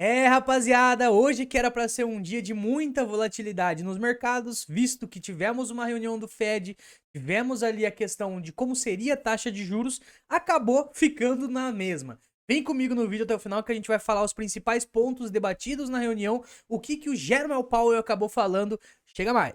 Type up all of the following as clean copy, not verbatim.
Rapaziada, hoje que era para ser um dia de muita volatilidade nos mercados, visto que tivemos uma reunião do Fed, tivemos ali a questão de como seria a taxa de juros, acabou ficando na mesma. Vem comigo no vídeo até o final que a gente vai falar os principais pontos debatidos na reunião, o que o Jerome Powell acabou falando. Chega mais.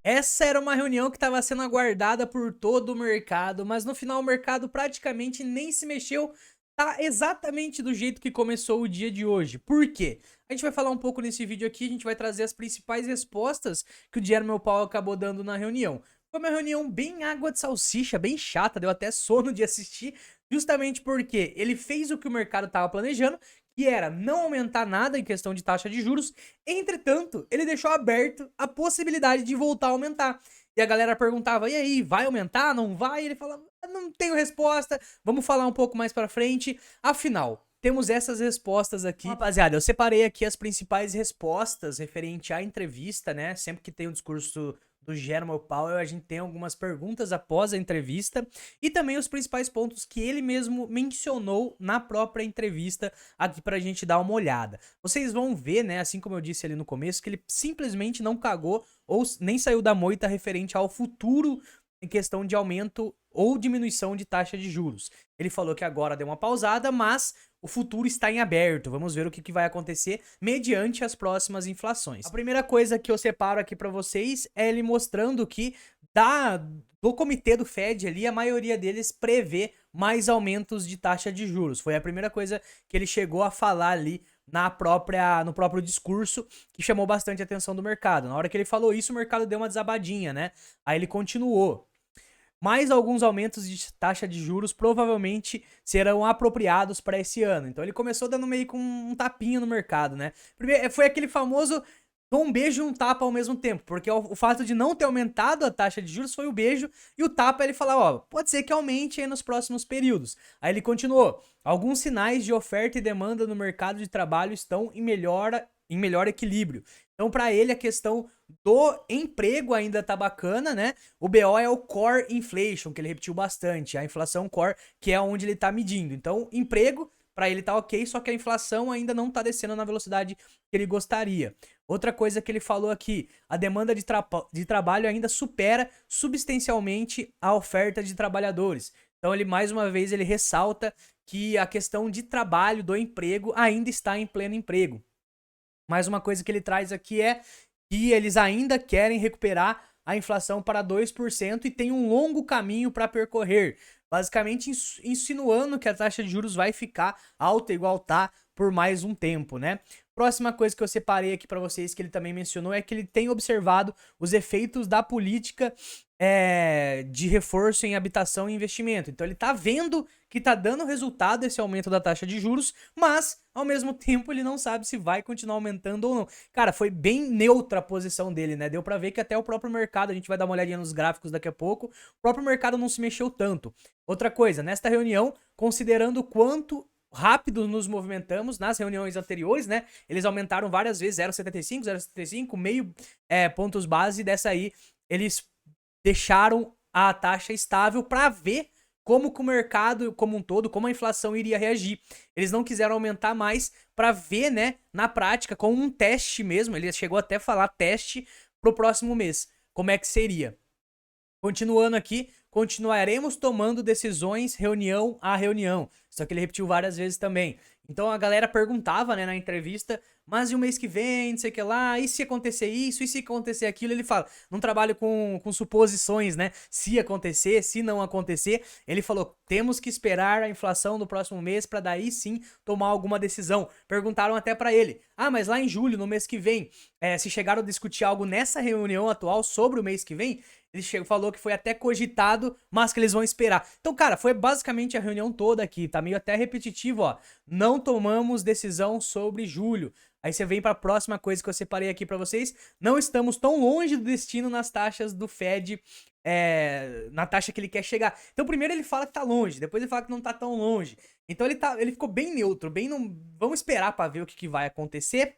Essa era uma reunião que estava sendo aguardada por todo o mercado, mas no final o mercado praticamente nem se mexeu. Tá exatamente do jeito que começou o dia de hoje. Por quê? A gente vai falar um pouco nesse vídeo aqui, a gente vai trazer as principais respostas que o Jerome Powell acabou dando na reunião. Foi uma reunião bem água de salsicha, bem chata, deu até sono de assistir, justamente porque ele fez o que o mercado estava planejando, que era não aumentar nada em questão de taxa de juros. Entretanto, ele deixou aberto a possibilidade de voltar a aumentar. E a galera perguntava, e aí, vai aumentar, não vai? E ele falava, não tenho resposta, vamos falar um pouco mais pra frente. Afinal, temos essas respostas aqui. Rapaziada, eu separei aqui as principais respostas referente à entrevista, né? Sempre que tem um discurso do Jerome Powell, a gente tem algumas perguntas após a entrevista e também os principais pontos que ele mesmo mencionou na própria entrevista aqui pra gente dar uma olhada. Vocês vão ver, né, assim como eu disse ali no começo, que ele simplesmente não cagou ou nem saiu da moita referente ao futuro em questão de aumento ou diminuição de taxa de juros. Ele falou que agora deu uma pausada, mas o futuro está em aberto. Vamos ver o que vai acontecer mediante as próximas inflações. A primeira coisa que eu separo aqui para vocês é ele mostrando que do comitê do Fed ali, a maioria deles prevê mais aumentos de taxa de juros. Foi a primeira coisa que ele chegou a falar ali no próprio discurso, que chamou bastante a atenção do mercado. Na hora que ele falou isso, o mercado deu uma desabadinha, né? Aí ele continuou. Mais alguns aumentos de taxa de juros provavelmente serão apropriados para esse ano. Então ele começou dando meio com um tapinha no mercado, né? Primeiro, foi aquele famoso dou um beijo e um tapa ao mesmo tempo, porque o fato de não ter aumentado a taxa de juros foi o beijo e o tapa ele falar, ó, pode ser que aumente aí nos próximos períodos. Aí ele continuou, alguns sinais de oferta e demanda no mercado de trabalho estão em melhor equilíbrio. Então, para ele, a questão do emprego ainda tá bacana, né? O BO é o Core Inflation, que ele repetiu bastante, a inflação core, que é onde ele tá medindo. Então, emprego, para ele tá ok, só que a inflação ainda não tá descendo na velocidade que ele gostaria. Outra coisa que ele falou aqui, a demanda de trabalho ainda supera substancialmente a oferta de trabalhadores. Então, ele mais uma vez ele ressalta que a questão de trabalho, do emprego, ainda está em pleno emprego. Mais uma coisa que ele traz aqui é que eles ainda querem recuperar a inflação para 2% e tem um longo caminho para percorrer. Basicamente insinuando que a taxa de juros vai ficar alta igual tá por mais um tempo, né? Próxima coisa que eu separei aqui para vocês que ele também mencionou é que ele tem observado os efeitos da política de reforço em habitação e investimento. Então ele tá vendo que tá dando resultado esse aumento da taxa de juros, mas ao mesmo tempo ele não sabe se vai continuar aumentando ou não. Cara, foi bem neutra a posição dele, né? Deu pra ver que até o próprio mercado, a gente vai dar uma olhadinha nos gráficos daqui a pouco, o próprio mercado não se mexeu tanto. Outra coisa, nesta reunião, considerando quanto rápido nos movimentamos nas reuniões anteriores, né? Eles aumentaram várias vezes, 0,75, 0,75, meio pontos base, dessa aí eles deixaram a taxa estável para ver como que o mercado como um todo, como a inflação iria reagir. Eles não quiseram aumentar mais para ver, né, na prática, com um teste mesmo, ele chegou até a falar teste pro próximo mês, como é que seria. Continuando aqui, continuaremos tomando decisões reunião a reunião. Só que ele repetiu várias vezes também. Então a galera perguntava, né, na entrevista, mas e o mês que vem, não sei o que lá, e se acontecer isso, e se acontecer aquilo? Ele fala, não trabalho com suposições, né, se acontecer, se não acontecer. Ele falou, temos que esperar a inflação do próximo mês para daí sim tomar alguma decisão. Perguntaram até para ele, mas lá em julho, no mês que vem, se chegaram a discutir algo nessa reunião atual sobre o mês que vem, ele falou que foi até cogitado, mas que eles vão esperar. Então, cara, foi basicamente a reunião toda aqui. Tá meio até repetitivo, ó. Não tomamos decisão sobre julho. Aí você vem para a próxima coisa que eu separei aqui para vocês. Não estamos tão longe do destino nas taxas do Fed, na taxa que ele quer chegar. Então, primeiro ele fala que tá longe, depois ele fala que não tá tão longe. Então ele ficou bem neutro, bem não. Vamos esperar para ver o que vai acontecer.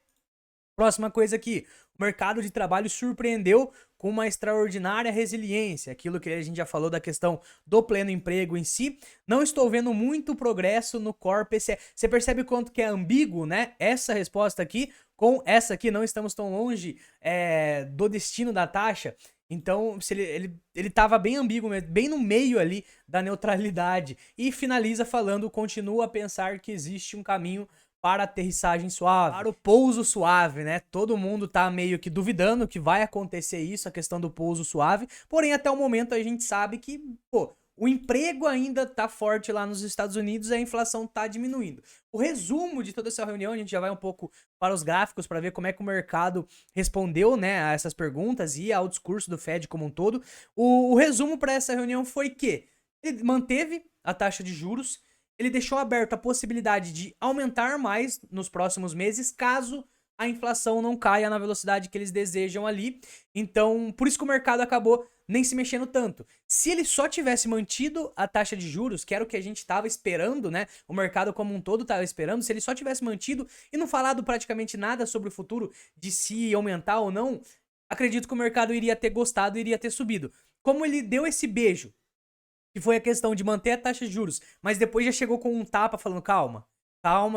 Próxima coisa aqui, o mercado de trabalho surpreendeu com uma extraordinária resiliência, aquilo que a gente já falou da questão do pleno emprego em si. Não estou vendo muito progresso no Core PCE. Você percebe quanto que é ambíguo, né? Essa resposta aqui com essa aqui, não estamos tão longe do destino da taxa. Então, se ele tava bem ambíguo, bem no meio ali da neutralidade. E finaliza falando, continua a pensar que existe um caminho para a aterrissagem suave, para o pouso suave, né? Todo mundo tá meio que duvidando que vai acontecer isso, a questão do pouso suave. Porém, até o momento a gente sabe que, pô, o emprego ainda tá forte lá nos Estados Unidos e a inflação tá diminuindo. O resumo de toda essa reunião, a gente já vai um pouco para os gráficos para ver como é que o mercado respondeu, né, a essas perguntas e ao discurso do Fed como um todo. O resumo para essa reunião foi que ele manteve a taxa de juros, ele deixou aberto a possibilidade de aumentar mais nos próximos meses, caso a inflação não caia na velocidade que eles desejam ali. Então, por isso que o mercado acabou nem se mexendo tanto. Se ele só tivesse mantido a taxa de juros, que era o que a gente estava esperando, né? O mercado como um todo estava esperando, se ele só tivesse mantido e não falado praticamente nada sobre o futuro de se aumentar ou não, acredito que o mercado iria ter gostado e iria ter subido. Como ele deu esse beijo, que foi a questão de manter a taxa de juros, mas depois já chegou com um tapa falando, calma,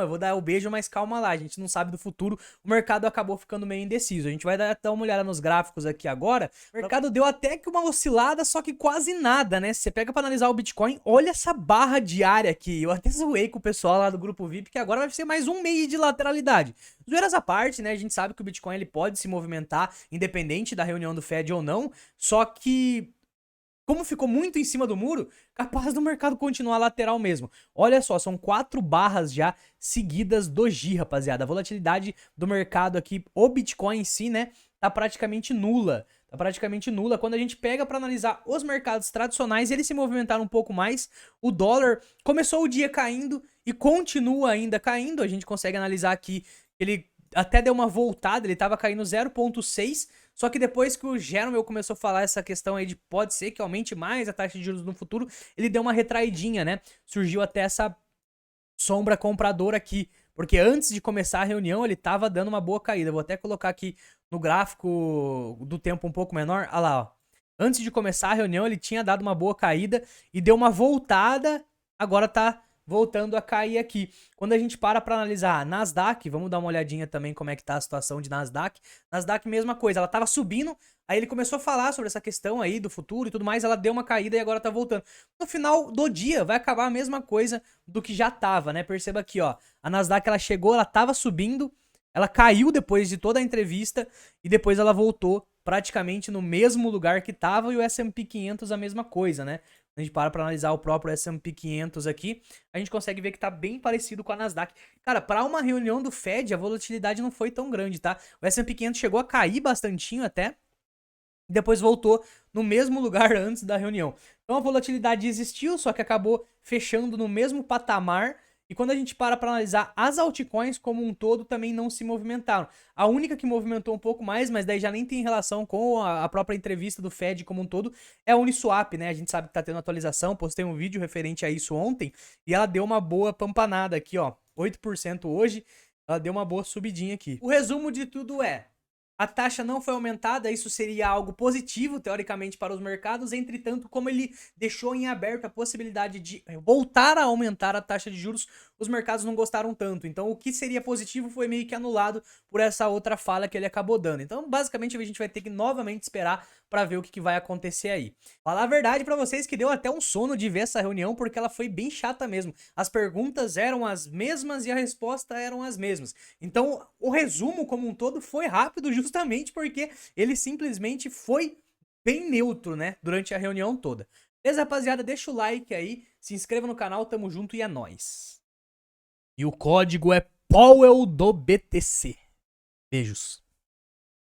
eu vou dar o beijo, mas calma lá, a gente não sabe do futuro, o mercado acabou ficando meio indeciso. A gente vai dar até uma olhada nos gráficos aqui agora. O mercado deu até que uma oscilada, só que quase nada, né? Se você pega pra analisar o Bitcoin, olha essa barra diária aqui. Eu até zoei com o pessoal lá do grupo VIP, que agora vai ser mais um mês de lateralidade. Zoeiras à parte, né? A gente sabe que o Bitcoin ele pode se movimentar, independente da reunião do Fed ou não, só que como ficou muito em cima do muro, capaz do mercado continuar lateral mesmo. Olha só, são 4 barras já seguidas do GI, rapaziada. A volatilidade do mercado aqui, o Bitcoin em si, né, tá praticamente nula. Tá praticamente nula. Quando a gente pega para analisar os mercados tradicionais, eles se movimentaram um pouco mais. O dólar começou o dia caindo e continua ainda caindo. A gente consegue analisar aqui, ele até deu uma voltada, ele tava caindo 0,6, só que depois que o Jerome começou a falar essa questão aí de pode ser que aumente mais a taxa de juros no futuro, ele deu uma retraidinha, né? Surgiu até essa sombra compradora aqui, porque antes de começar a reunião ele tava dando uma boa caída. Vou até colocar aqui no gráfico do tempo um pouco menor, olha lá, ó. Antes de começar a reunião ele tinha dado uma boa caída e deu uma voltada, agora tá voltando a cair aqui. Quando a gente para analisar a Nasdaq, vamos dar uma olhadinha também como é que tá a situação de Nasdaq. Nasdaq, mesma coisa, ela tava subindo, aí ele começou a falar sobre essa questão aí do futuro e tudo mais, ela deu uma caída e agora tá voltando. No final do dia vai acabar a mesma coisa do que já tava, né? Perceba aqui, ó, a Nasdaq ela chegou, ela tava subindo, ela caiu depois de toda a entrevista e depois ela voltou praticamente no mesmo lugar que tava, e o S&P 500 a mesma coisa, né? A gente para analisar o próprio S&P 500 aqui, a gente consegue ver que tá bem parecido com a Nasdaq. Cara, para uma reunião do Fed, a volatilidade não foi tão grande, tá? O S&P 500 chegou a cair bastantinho até, e depois voltou no mesmo lugar antes da reunião. Então a volatilidade existiu, só que acabou fechando no mesmo patamar. E quando a gente para analisar as altcoins como um todo, também não se movimentaram. A única que movimentou um pouco mais, mas daí já nem tem relação com a própria entrevista do Fed como um todo, é a Uniswap, né? A gente sabe que tá tendo atualização, postei um vídeo referente a isso ontem, e ela deu uma boa pampanada aqui, ó. 8% hoje, ela deu uma boa subidinha aqui. O resumo de tudo é: a taxa não foi aumentada, isso seria algo positivo, teoricamente, para os mercados. Entretanto, como ele deixou em aberto a possibilidade de voltar a aumentar a taxa de juros, os mercados não gostaram tanto. Então, o que seria positivo foi meio que anulado por essa outra fala que ele acabou dando. Então, basicamente, a gente vai ter que novamente esperar para ver o que vai acontecer aí. Falar a verdade para vocês que deu até um sono de ver essa reunião, porque ela foi bem chata mesmo. As perguntas eram as mesmas e a resposta eram as mesmas. Então, o resumo como um todo foi rápido, justamente porque ele simplesmente foi bem neutro, né, durante a reunião toda. Beleza, rapaziada? Deixa o like aí, se inscreva no canal, tamo junto e é nóis. E o código é POWEL do BTC. Beijos.